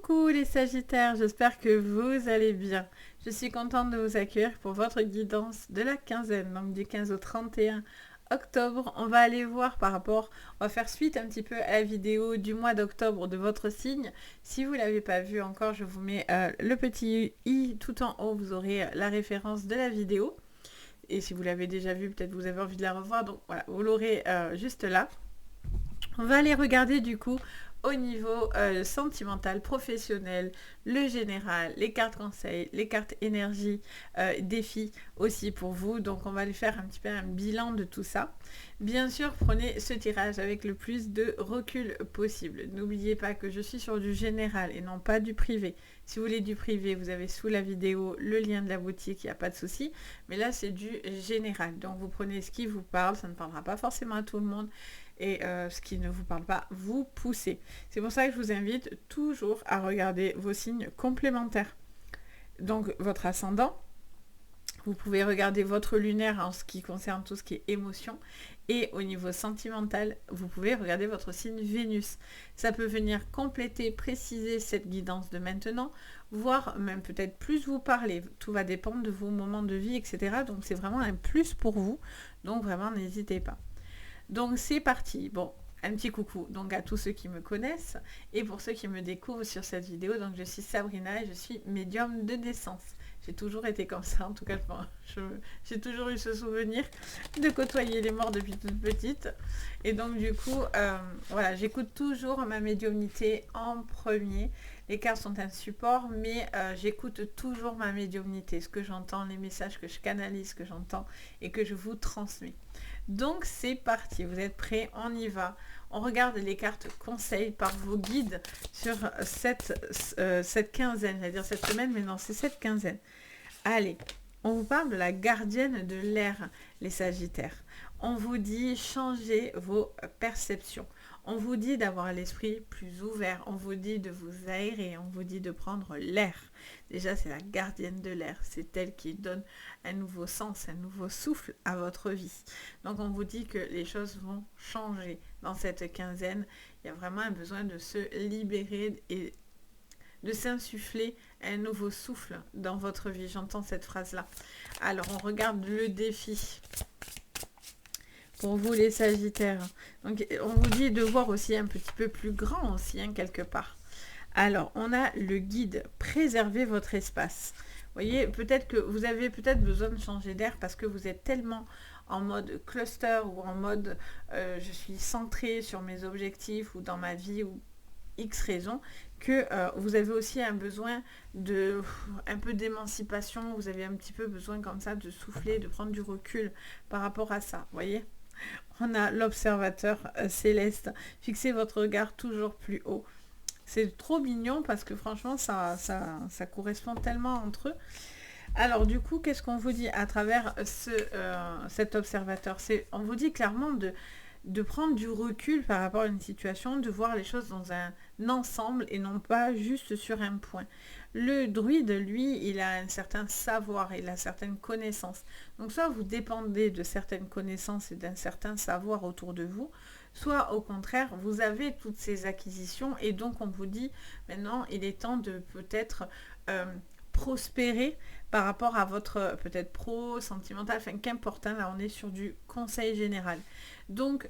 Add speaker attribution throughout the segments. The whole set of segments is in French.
Speaker 1: Coucou les Sagittaires, j'espère que vous allez bien. Je suis contente de vous accueillir pour votre guidance de la quinzaine, donc du 15 au 31 octobre. On va aller voir on va faire suite un petit peu à la vidéo du mois d'octobre de votre signe. Si vous ne l'avez pas vu encore, je vous mets le petit i tout en haut, vous aurez la référence de la vidéo. Et si vous l'avez déjà vu, peut-être vous avez envie de la revoir, donc voilà, vous l'aurez juste là. On va aller regarder du coup au niveau sentimental, professionnel, le général, les cartes conseils, les cartes énergie, défis aussi pour vous. Donc on va aller faire un petit peu un bilan de tout ça. Bien sûr, prenez ce tirage avec le plus de recul possible. N'oubliez pas que je suis sur du général et non pas du privé. Si vous voulez du privé, vous avez sous la vidéo le lien de la boutique, il n'y a pas de souci. Mais là, c'est du général. Donc vous prenez ce qui vous parle, ça ne parlera pas forcément à tout le monde. Et ce qui ne vous parle pas, vous poussez. C'est pour ça que je vous invite toujours à regarder vos signes complémentaires. Donc votre ascendant, vous pouvez regarder votre lunaire en ce qui concerne tout ce qui est émotion. Et au niveau sentimental, vous pouvez regarder votre signe Vénus. Ça peut venir compléter, préciser cette guidance de maintenant, voire même peut-être plus vous parler. Tout va dépendre de vos moments de vie, etc. Donc c'est vraiment un plus pour vous. Donc vraiment, n'hésitez pas. Donc c'est parti. Bon, un petit coucou donc à tous ceux qui me connaissent et pour ceux qui me découvrent sur cette vidéo. Donc je suis Sabrina et je suis médium de naissance. J'ai toujours été comme ça, en tout cas j'ai toujours eu ce souvenir de côtoyer les morts depuis toute petite. Et donc du coup, voilà, j'écoute toujours ma médiumnité en premier. Les cartes sont un support, mais j'écoute toujours ma médiumnité, ce que j'entends, les messages que je canalise, que j'entends et que je vous transmets. Donc c'est parti, vous êtes prêts, on y va. On regarde les cartes conseils par vos guides sur cette quinzaine, c'est-à-dire cette semaine, mais non, c'est cette quinzaine. Allez, on vous parle de la gardienne de l'air, les Sagittaires. On vous dit changez vos perceptions. On vous dit d'avoir l'esprit plus ouvert. On vous dit de vous aérer. On vous dit de prendre l'air. Déjà, c'est la gardienne de l'air. C'est elle qui donne un nouveau sens, un nouveau souffle à votre vie. Donc, on vous dit que les choses vont changer dans cette quinzaine. Il y a vraiment un besoin de se libérer et de s'insuffler un nouveau souffle dans votre vie. J'entends cette phrase-là. Alors, on regarde le défi. Pour vous les Sagittaires. Donc on vous dit de voir aussi un petit peu plus grand aussi, hein, quelque part. Alors, on a le guide, préservez votre espace. Vous voyez, peut-être que vous avez peut-être besoin de changer d'air parce que vous êtes tellement en mode cluster ou en mode je suis centré sur mes objectifs ou dans ma vie ou X raisons que vous avez aussi un besoin de un peu d'émancipation. Vous avez un petit peu besoin comme ça de souffler, de prendre du recul par rapport à ça, vous voyez. On a l'observateur céleste. Fixez votre regard toujours plus haut. C'est trop mignon parce que franchement, ça correspond tellement entre eux. Alors du coup, qu'est-ce qu'on vous dit à travers cet observateur? On vous dit clairement de prendre du recul par rapport à une situation, de voir les choses dans un ensemble et non pas juste sur un point. Le druide, lui, il a un certain savoir, il a certaines connaissances. Donc soit vous dépendez de certaines connaissances et d'un certain savoir autour de vous, soit au contraire, vous avez toutes ces acquisitions et donc on vous dit maintenant, il est temps de peut-être prospérer par rapport à votre peut-être sentimental, enfin qu'importe, hein, là on est sur du conseil général. Donc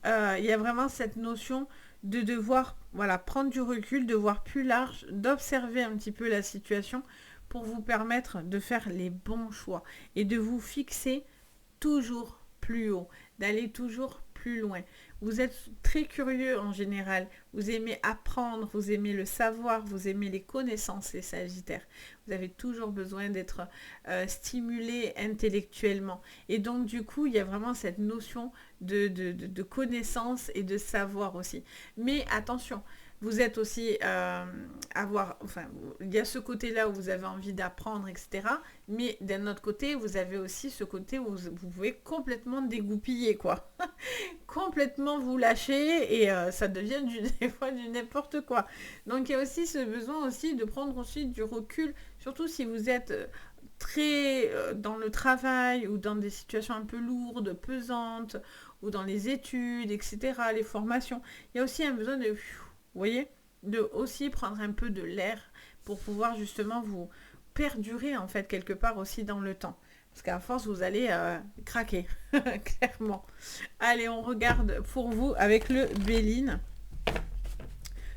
Speaker 1: il y a vraiment cette notion de devoir prendre du recul, de voir plus large, d'observer un petit peu la situation pour vous permettre de faire les bons choix et de vous fixer toujours plus haut, d'aller toujours plus loin. Vous êtes très curieux en général, vous aimez apprendre, vous aimez le savoir, vous aimez les connaissances, les Sagittaires. Vous avez toujours besoin d'être stimulé intellectuellement. Et donc du coup, il y a vraiment cette notion de connaissance et de savoir aussi. Mais attention, vous êtes aussi il y a ce côté-là où vous avez envie d'apprendre, etc. Mais d'un autre côté, vous avez aussi ce côté où vous pouvez complètement dégoupiller, quoi. Complètement vous lâcher et ça devient des fois du n'importe quoi. Donc il y a aussi ce besoin aussi de prendre ensuite du recul, surtout si vous êtes très dans le travail ou dans des situations un peu lourdes, pesantes, ou dans les études, etc., les formations. Il y a aussi un besoin de... Vous voyez ? de aussi prendre un peu de l'air pour pouvoir justement vous perdurer en fait quelque part aussi dans le temps. Parce qu'à force, vous allez craquer, clairement. Allez, on regarde pour vous avec le Béline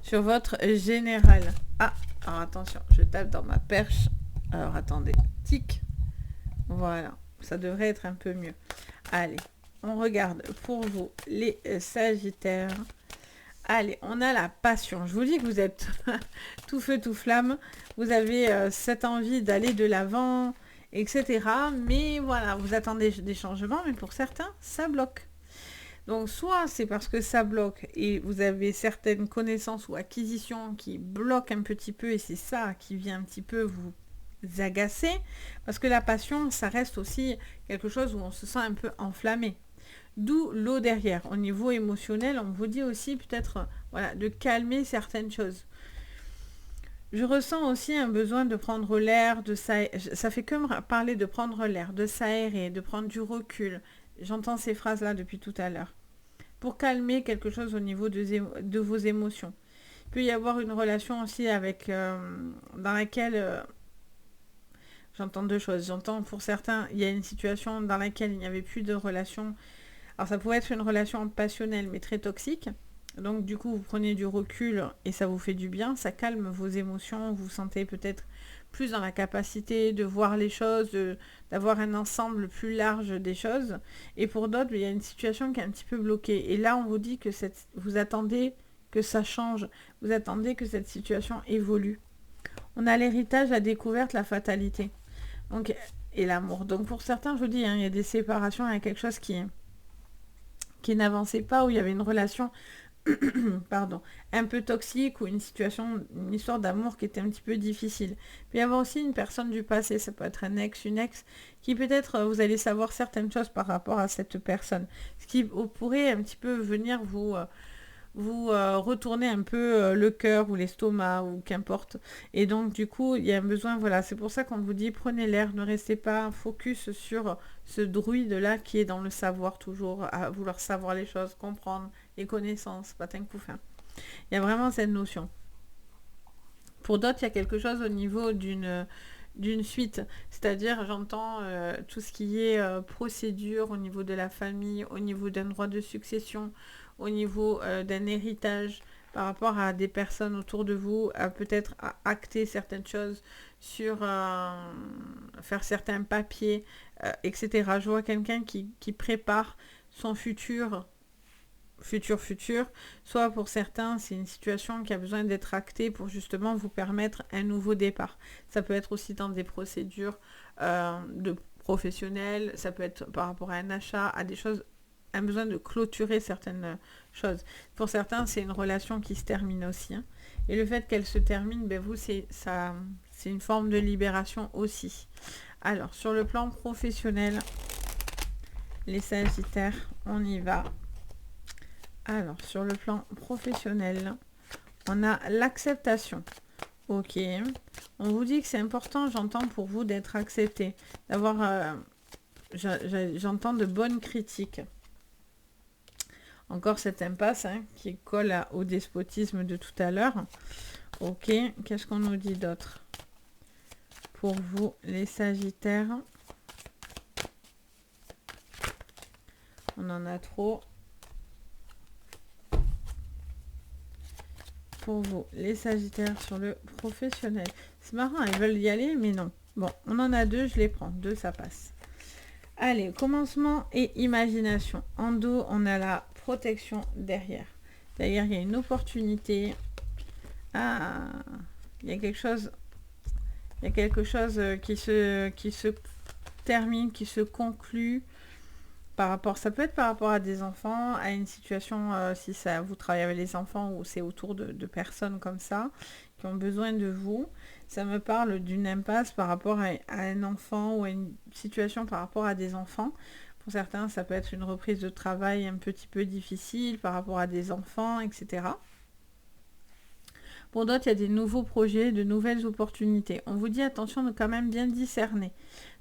Speaker 1: sur votre général. Ah, alors attention, je tape dans ma perche. Alors attendez, tic. Voilà, ça devrait être un peu mieux. Allez, on regarde pour vous les Sagittaires. Allez, on a la passion. Je vous dis que vous êtes tout feu, tout flamme. Vous avez cette envie d'aller de l'avant, etc. Mais voilà, vous attendez des changements, mais pour certains, ça bloque. Donc, soit c'est parce que ça bloque et vous avez certaines connaissances ou acquisitions qui bloquent un petit peu et c'est ça qui vient un petit peu vous agacer. Parce que la passion, ça reste aussi quelque chose où on se sent un peu enflammé. D'où l'eau derrière. Au niveau émotionnel, on vous dit aussi peut-être voilà, de calmer certaines choses. Je ressens aussi un besoin de prendre l'air, ça fait que me parler de prendre l'air, de s'aérer, de prendre du recul. J'entends ces phrases-là depuis tout à l'heure. Pour calmer quelque chose au niveau de vos émotions. Il peut y avoir une relation aussi avec dans laquelle j'entends deux choses. J'entends pour certains, il y a une situation dans laquelle il n'y avait plus de relation. Alors ça pourrait être une relation passionnelle mais très toxique. Donc du coup vous prenez du recul et ça vous fait du bien, ça calme vos émotions, vous vous sentez peut-être plus dans la capacité de voir les choses, d'avoir un ensemble plus large des choses. Et pour d'autres, il y a une situation qui est un petit peu bloquée. Et là on vous dit que vous attendez que ça change, vous attendez que cette situation évolue. On a l'héritage, la découverte, la fatalité. Donc, et l'amour. Donc pour certains, je vous dis, hein, il y a des séparations, il y a quelque chose qui n'avançait pas, où il y avait une relation pardon, un peu toxique ou une situation, une histoire d'amour qui était un petit peu difficile. Puis il y avoir aussi une personne du passé, ça peut être un ex, une ex, qui peut-être vous allez savoir certaines choses par rapport à cette personne. Ce qui pourrait un petit peu venir vous retourner un peu le cœur ou l'estomac ou qu'importe. Et donc du coup, il y a un besoin, voilà, c'est pour ça qu'on vous dit prenez l'air, ne restez pas focus sur ce druide-là qui est dans le savoir toujours, à vouloir savoir les choses, comprendre les connaissances, patin couffin. Il y a vraiment cette notion. Pour d'autres, il y a quelque chose au niveau d'une suite, c'est-à-dire j'entends tout ce qui est procédure au niveau de la famille, au niveau d'un droit de succession, au niveau d'un héritage par rapport à des personnes autour de vous, à peut-être acter certaines choses, sur faire certains papiers, etc. Je vois quelqu'un qui prépare son futur, soit pour certains, c'est une situation qui a besoin d'être actée pour justement vous permettre un nouveau départ. Ça peut être aussi dans des procédures de professionnels, ça peut être par rapport à un achat, à des choses, un besoin de clôturer certaines choses. Pour certains, c'est une relation qui se termine aussi. Hein. Et le fait qu'elle se termine, ben vous, c'est une forme de libération aussi. Alors, sur le plan professionnel, les Sagittaires, on y va. Alors, sur le plan professionnel, on a l'acceptation. Ok. On vous dit que c'est important, j'entends, pour vous d'être accepté, d'avoir, j'entends de bonnes critiques. Encore cette impasse hein, qui colle au despotisme de tout à l'heure. Ok, qu'est-ce qu'on nous dit d'autre pour vous, les Sagittaires? On en a trop. Pour vous, les Sagittaires sur le professionnel. C'est marrant, ils veulent y aller, mais non. Bon, on en a deux, je les prends. Deux, ça passe. Allez, commencement et imagination. En dos, on a la protection derrière. Derrière, il y a une opportunité. Ah, il y a quelque chose qui se termine, qui se conclut. Ça peut être par rapport à des enfants, à une situation, si ça, vous travaillez avec les enfants ou c'est autour de personnes comme ça, qui ont besoin de vous. Ça me parle d'une impasse par rapport à un enfant ou à une situation par rapport à des enfants. Pour certains, ça peut être une reprise de travail un petit peu difficile par rapport à des enfants, etc. Pour d'autres, il y a des nouveaux projets, de nouvelles opportunités. On vous dit attention de quand même bien discerner,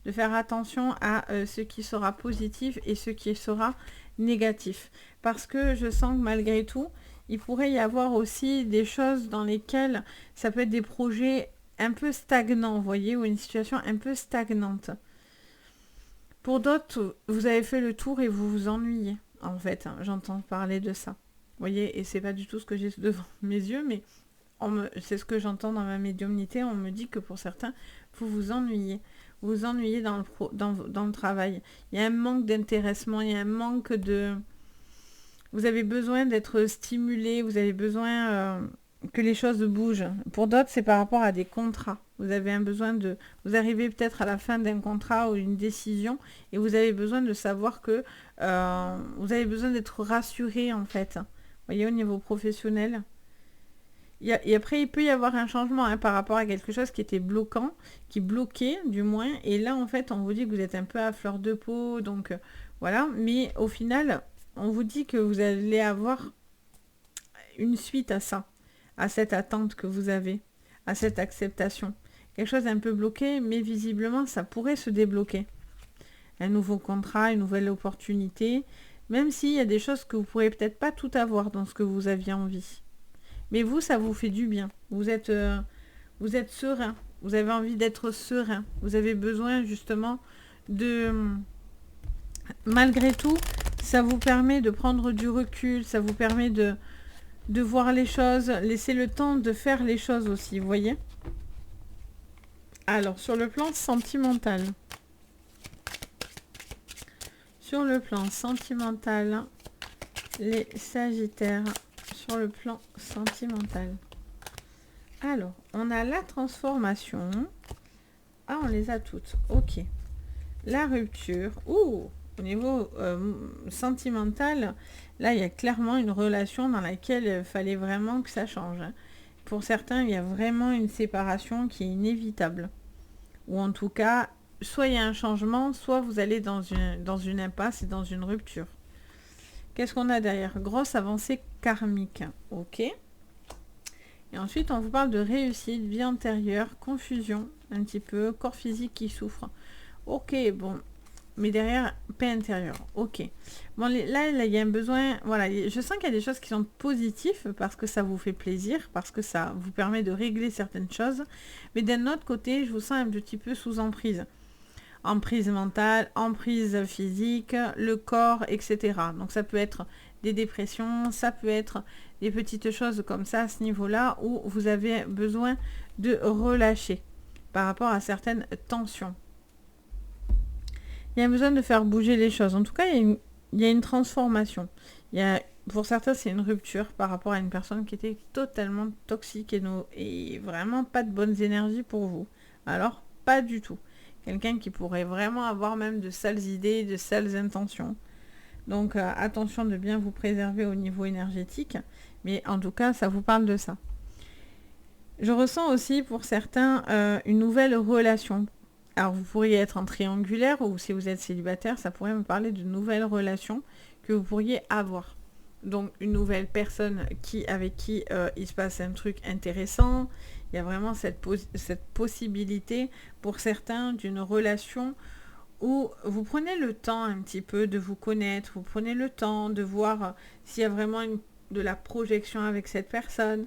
Speaker 1: de faire attention à ce qui sera positif et ce qui sera négatif. Parce que je sens que malgré tout, il pourrait y avoir aussi des choses dans lesquelles ça peut être des projets un peu stagnants, vous voyez, ou une situation un peu stagnante. Pour d'autres, vous avez fait le tour et vous vous ennuyez, en fait, hein, j'entends parler de ça. Vous voyez, et c'est pas du tout ce que j'ai devant mes yeux, mais c'est ce que j'entends dans ma médiumnité, on me dit que pour certains, vous vous ennuyez. Vous vous ennuyez dans le travail. Il y a un manque d'intéressement, il y a un manque de... Vous avez besoin d'être stimulé, vous avez besoin que les choses bougent. Pour d'autres, c'est par rapport à des contrats. Vous avez un besoin de... Vous arrivez peut-être à la fin d'un contrat ou une décision et vous avez besoin de savoir que... vous avez besoin d'être rassuré, en fait. Vous voyez, au niveau professionnel. Et après, il peut y avoir un changement hein, par rapport à quelque chose qui était bloquant, qui bloquait du moins. Et là, en fait, on vous dit que vous êtes un peu à fleur de peau. Donc, voilà. Mais au final, on vous dit que vous allez avoir une suite à ça, à cette attente que vous avez, à cette acceptation. Quelque chose d'un peu bloqué, mais visiblement, ça pourrait se débloquer. Un nouveau contrat, une nouvelle opportunité, même s'il y a des choses que vous ne pourrez peut-être pas tout avoir dans ce que vous aviez envie. Mais vous, ça vous fait du bien. Vous êtes serein. Vous avez envie d'être serein. Vous avez besoin justement de... Malgré tout, ça vous permet de prendre du recul. Ça vous permet de voir les choses. Laisser le temps de faire les choses aussi, vous voyez ? Alors, sur le plan sentimental. Sur le plan sentimental, les Sagittaires... Sur le plan sentimental. Alors, on a la transformation. Ah, on les a toutes. Ok. La rupture. Ouh, au niveau sentimental, là, il y a clairement une relation dans laquelle il fallait vraiment que ça change. Hein. Pour certains, il y a vraiment une séparation qui est inévitable. Ou en tout cas, soit il y a un changement, soit vous allez dans une impasse et dans une rupture. Qu'est-ce qu'on a derrière? Grosse avancée karmique. Ok. Et ensuite, on vous parle de réussite, vie antérieure, confusion, un petit peu, corps physique qui souffre. Ok, bon. Mais derrière, paix intérieure. Ok. Bon, là, il y a un besoin... Voilà, je sens qu'il y a des choses qui sont positives parce que ça vous fait plaisir, parce que ça vous permet de régler certaines choses. Mais d'un autre côté, je vous sens un petit peu sous emprise. Emprise mentale, emprise physique, le corps, etc. Donc ça peut être des dépressions, ça peut être des petites choses comme ça à ce niveau-là où vous avez besoin de relâcher par rapport à certaines tensions. Il y a besoin de faire bouger les choses. En tout cas, il y a une transformation. Pour certains, c'est une rupture par rapport à une personne qui était totalement toxique et vraiment pas de bonnes énergies pour vous. Alors, pas du tout. Quelqu'un qui pourrait vraiment avoir même de sales idées, de sales intentions. Donc attention de bien vous préserver au niveau énergétique. Mais en tout cas, ça vous parle de ça. Je ressens aussi pour certains une nouvelle relation. Alors vous pourriez être en triangulaire ou si vous êtes célibataire, ça pourrait me parler de nouvelles relations que vous pourriez avoir. Donc une nouvelle personne avec qui il se passe un truc intéressant. Il y a vraiment cette possibilité pour certains d'une relation où vous prenez le temps un petit peu de vous connaître, vous prenez le temps de voir s'il y a vraiment de la projection avec cette personne.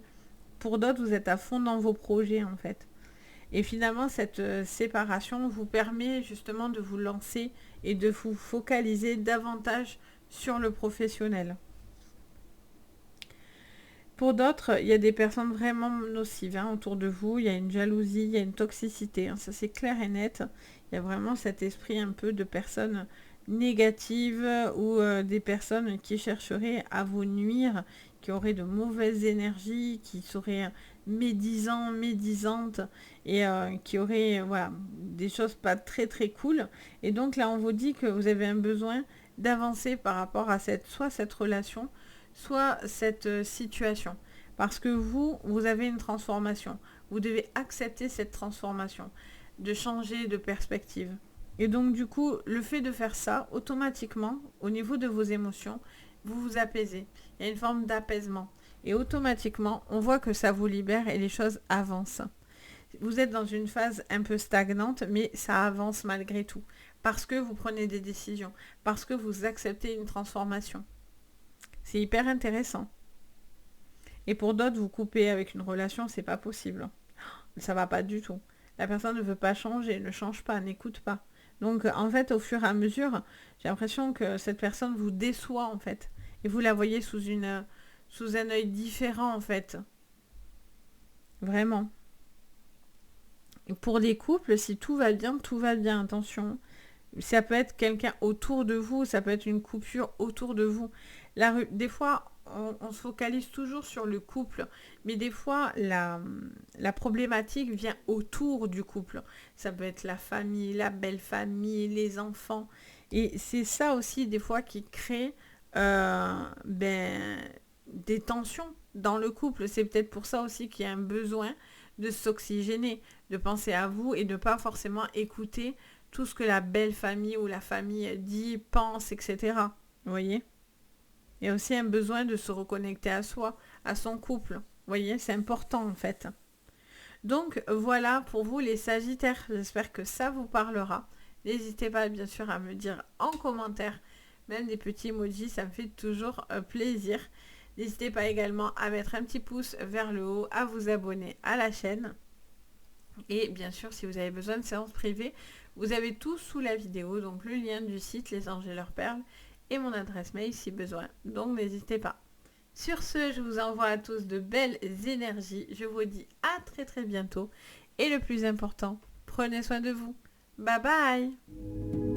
Speaker 1: Pour d'autres, vous êtes à fond dans vos projets en fait. Et finalement, cette séparation vous permet justement de vous lancer et de vous focaliser davantage sur le professionnel. Pour d'autres, il y a des personnes vraiment nocives autour de vous. Il y a une jalousie, il y a une toxicité. Ça, c'est clair et net. Il y a vraiment cet esprit un peu de personnes négatives ou des personnes qui chercheraient à vous nuire, qui auraient de mauvaises énergies, qui seraient médisantes et qui auraient des choses pas très très cool. Et donc là, on vous dit que vous avez un besoin d'avancer par rapport à soit cette relation, soit cette situation. Parce que vous avez une transformation. Vous devez accepter cette transformation, de changer de perspective. Et donc du coup, le fait de faire ça, automatiquement, au niveau de vos émotions, vous vous apaisez. Il y a une forme d'apaisement. Et automatiquement, on voit que ça vous libère et les choses avancent. Vous êtes dans une phase un peu stagnante, mais ça avance malgré tout. Parce que vous prenez des décisions, parce que vous acceptez une transformation. C'est hyper intéressant. Et pour d'autres, vous coupez avec une relation, c'est pas possible. Ça va pas du tout. La personne ne veut pas changer, ne change pas, n'écoute pas. Donc en fait, au fur et à mesure, j'ai l'impression que cette personne vous déçoit en fait. Et vous la voyez sous un œil différent en fait. Vraiment. Et pour les couples, si tout va bien, tout va bien, attention. Ça peut être quelqu'un autour de vous, ça peut être une coupure autour de vous. Des fois, on se focalise toujours sur le couple, mais des fois, la problématique vient autour du couple. Ça peut être la famille, la belle famille, les enfants. Et c'est ça aussi, des fois, qui crée des tensions dans le couple. C'est peut-être pour ça aussi qu'il y a un besoin de s'oxygéner, de penser à vous et de ne pas forcément écouter tout ce que la belle famille ou la famille dit, pense, etc. Vous voyez? Il y a aussi un besoin de se reconnecter à soi, à son couple. Vous voyez? C'est important en fait. Donc voilà pour vous les Sagittaires. J'espère que ça vous parlera. N'hésitez pas bien sûr à me dire en commentaire, même des petits emojis, ça me fait toujours plaisir. N'hésitez pas également à mettre un petit pouce vers le haut, à vous abonner à la chaîne. Et bien sûr, si vous avez besoin de séances privées, vous avez tout sous la vidéo, donc le lien du site Les Anges et leurs perles et mon adresse mail si besoin. Donc n'hésitez pas. Sur ce, je vous envoie à tous de belles énergies. Je vous dis à très très bientôt. Et le plus important, prenez soin de vous. Bye bye!